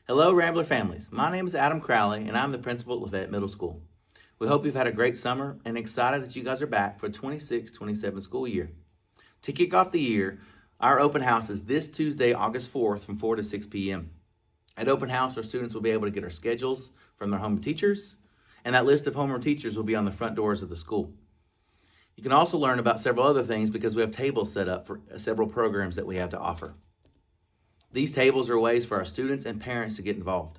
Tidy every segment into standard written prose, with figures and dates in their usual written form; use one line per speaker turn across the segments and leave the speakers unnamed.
Hello, Rambler families. My name is Adam Crowley, and I'm the principal at Lafayette Middle School. We hope you've had a great summer and excited that you guys are back for 26-27 school year. To kick off the year, our open house is this Tuesday, August 4th from 4 to 6 p.m. At open house, our students will be able to get our schedules from their home teachers, and that list of homeroom teachers will be on the front doors of the school. You can also learn about several other things because we have tables set up for several programs that we have to offer. These tables are ways for our students and parents to get involved.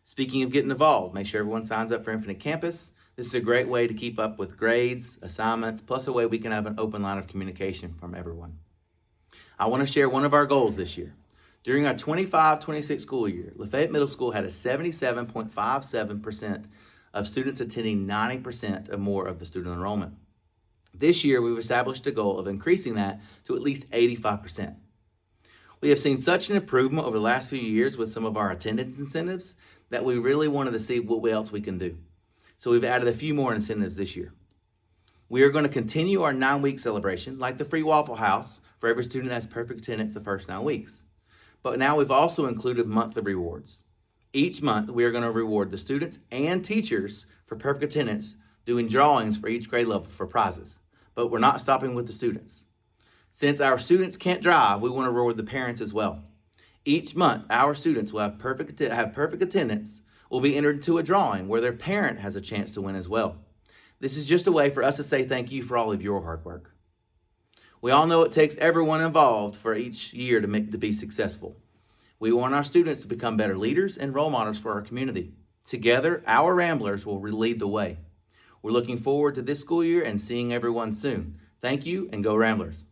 Speaking of getting involved, make sure everyone signs up for Infinite Campus. This is a great way to keep up with grades, assignments, plus a way we can have an open line of communication from everyone. I want to share one of our goals this year. During our 25-26 school year, Lafayette Middle School had a 77.57% of students attending 90% or more of the student enrollment. This year, we've established a goal of increasing that to at least 85%. We have seen such an improvement over the last few years with some of our attendance incentives that we really wanted to see what else we can do. So we've added a few more incentives this year. We are going to continue our 9-week celebration like the free Waffle House for every student that has perfect attendance the first 9 weeks. But now we've also included monthly rewards. Each month we are going to reward the students and teachers for perfect attendance, doing drawings for each grade level for prizes. But we're not stopping with the students. Since our students can't drive, we want to reward the parents as well. Each month, our students will have perfect attendance, will be entered into a drawing where their parent has a chance to win as well. This is just a way for us to say thank you for all of your hard work. We all know it takes everyone involved for each year to be successful. We want our students to become better leaders and role models for our community. Together, our Ramblers will lead the way. We're looking forward to this school year and seeing everyone soon. Thank you, and go Ramblers.